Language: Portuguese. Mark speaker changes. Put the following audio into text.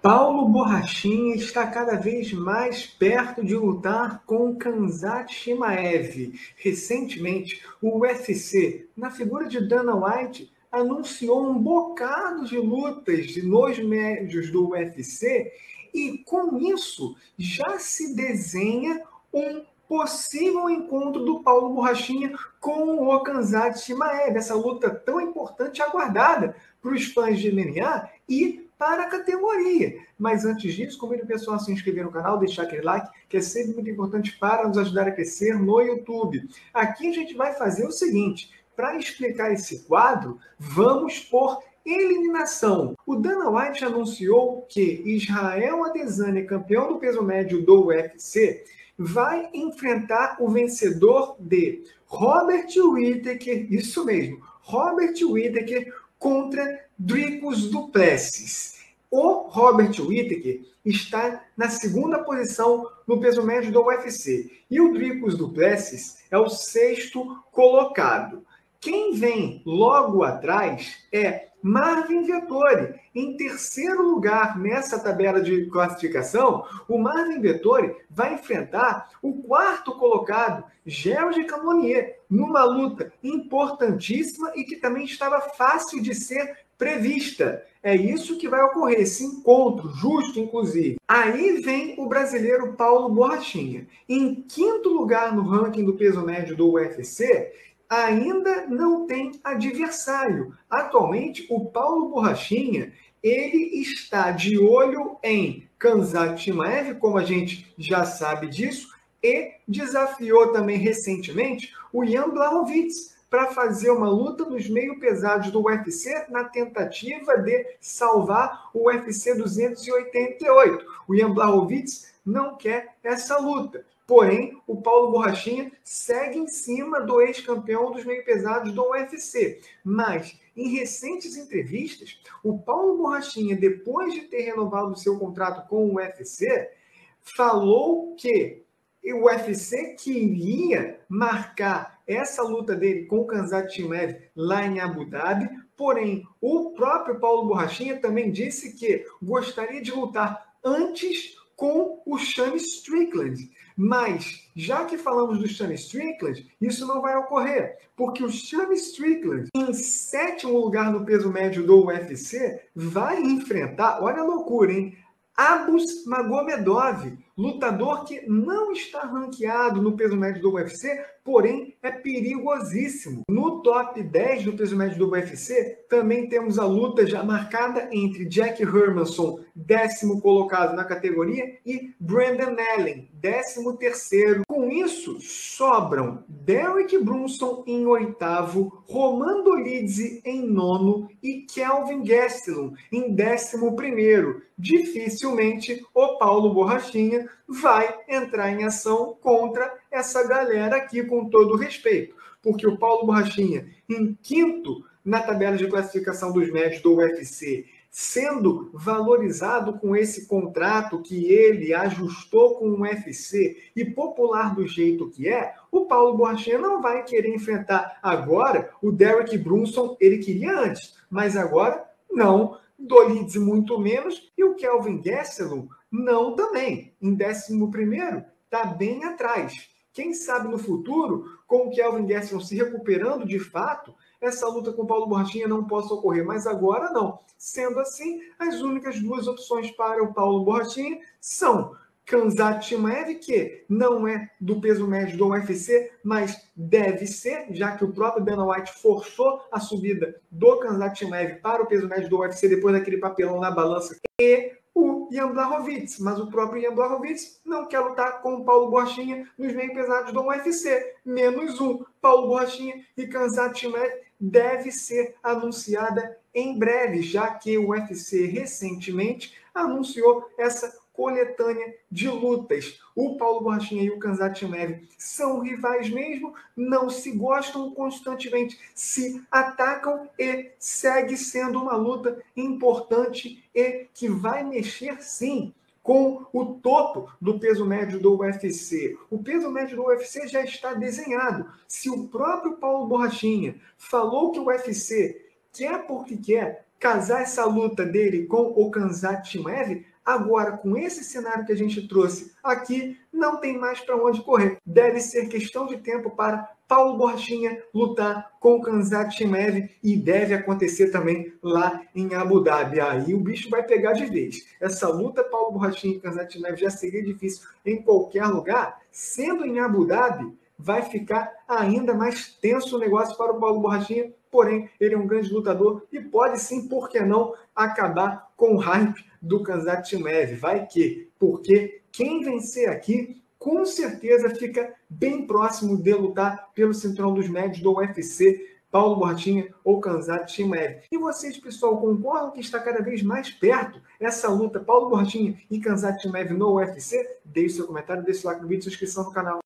Speaker 1: Paulo Borrachinha está cada vez mais perto de lutar com Khamzat Chimaev. Recentemente, o UFC, na figura de Dana White, anunciou um bocado de lutas nos médios do UFC e, com isso, já se desenha um possível encontro do Paulo Borrachinha com o Khamzat Chimaev, essa luta tão importante e aguardada para os fãs de MMA e para a categoria. Mas antes disso, convido o pessoal a se inscrever no canal, deixar aquele like, que é sempre muito importante para nos ajudar a crescer no YouTube. Aqui a gente vai fazer o seguinte, para explicar esse quadro, vamos por eliminação. O Dana White anunciou que Israel Adesanya, campeão do peso médio do UFC, vai enfrentar o vencedor de Robert Whittaker, isso mesmo, Robert Whittaker contra Dricus du Plessis. O Robert Whittaker está na segunda posição no peso médio do UFC e o Dricus du Plessis é o sexto colocado. Quem vem logo atrás é Marvin Vettori. Em terceiro lugar nessa tabela de classificação, o Marvin Vettori vai enfrentar o quarto colocado, Georges Cannonier, numa luta importantíssima e que também estava fácil de ser prevista. É isso que vai ocorrer, esse encontro, justo inclusive. Aí vem o brasileiro Paulo Borrachinha. Em quinto lugar no ranking do peso médio do UFC, ainda não tem adversário. Atualmente, o Paulo Borrachinha, ele está de olho em Khamzat Chimaev, como a gente já sabe disso, e desafiou também recentemente o Jan Blachowicz para fazer uma luta nos meio pesados do UFC na tentativa de salvar o UFC 288. O Jan Blachowicz não quer essa luta. Porém, o Paulo Borrachinha segue em cima do ex-campeão dos meio pesados do UFC. Mas, em recentes entrevistas, o Paulo Borrachinha, depois de ter renovado o seu contrato com o UFC, falou que o UFC queria marcar essa luta dele com o Khamzat Chimaev lá em Abu Dhabi, porém, o próprio Paulo Borrachinha também disse que gostaria de lutar antes com o Sean Strickland. Mas, já que falamos do Sean Strickland, isso não vai ocorrer, porque o Sean Strickland, em sétimo lugar no peso médio do UFC, vai enfrentar, olha a loucura, hein? Abus Magomedov, lutador que não está ranqueado no peso médio do UFC, porém é perigosíssimo. No top 10 do peso médio do UFC, também temos a luta já marcada entre Jack Hermansson, 10º colocado na categoria, e Brandon Allen, 13º. Com isso, sobram Derek Brunson em 8º, Roman Dolidze em 9º e Kelvin Gastelum em 11º. Dificilmente o Paulo Borrachinha vai entrar em ação contra essa galera aqui, com todo respeito. Porque o Paulo Borrachinha, em quinto na tabela de classificação dos médios do UFC, sendo valorizado com esse contrato que ele ajustou com o UFC e popular do jeito que é, o Paulo Borrachinha não vai querer enfrentar agora o Derek Brunson, ele queria antes, mas agora não. Dolidze muito menos, e o Kelvin Gastelum não também. Em 11º, está bem atrás. Quem sabe no futuro, com o Kelvin Gastelum se recuperando de fato, essa luta com o Paulo Borrachinha não possa ocorrer, mas agora não. Sendo assim, as únicas duas opções para o Paulo Borrachinha são Khamzat Chimaev, que não é do peso médio do UFC, mas deve ser, já que o próprio Dana White forçou a subida do Khamzat Chimaev para o peso médio do UFC depois daquele papelão na balança, e o Jan Blachowicz, mas o próprio Jan Blachowicz não quer lutar com o Paulo Borrachinha nos meio pesados do UFC. Menos um. Paulo Borrachinha e Khamzat Chimaev deve ser anunciada em breve, já que o UFC recentemente anunciou essa coletânea de lutas. O Paulo Borrachinha e o Khamzat Chimaev são rivais mesmo, não se gostam constantemente, se atacam e segue sendo uma luta importante e que vai mexer sim com o topo do peso médio do UFC. O peso médio do UFC já está desenhado. Se o próprio Paulo Borrachinha falou que o UFC quer porque quer casar essa luta dele com o Khamzat Chimaev, agora com esse cenário que a gente trouxe aqui, não tem mais para onde correr. Deve ser questão de tempo para Paulo Borrachinha lutar com o Khamzat Chimaev e deve acontecer também lá em Abu Dhabi. Aí o bicho vai pegar de vez. Essa luta Paulo Borrachinha e Khamzat Chimaev já seria difícil em qualquer lugar, sendo em Abu Dhabi, vai ficar ainda mais tenso o negócio para o Paulo Borrachinha, porém, ele é um grande lutador e pode sim, por que não, acabar com o hype do Khamzat Chimaev. Vai que, porque quem vencer aqui, com certeza fica bem próximo de lutar pelo cinturão dos médios do UFC, Paulo Borrachinha ou Khamzat Chimaev. E vocês, pessoal, concordam que está cada vez mais perto essa luta Paulo Borrachinha e Khamzat Chimaev no UFC? Deixe seu comentário, deixe o like no vídeo e se inscrição no canal.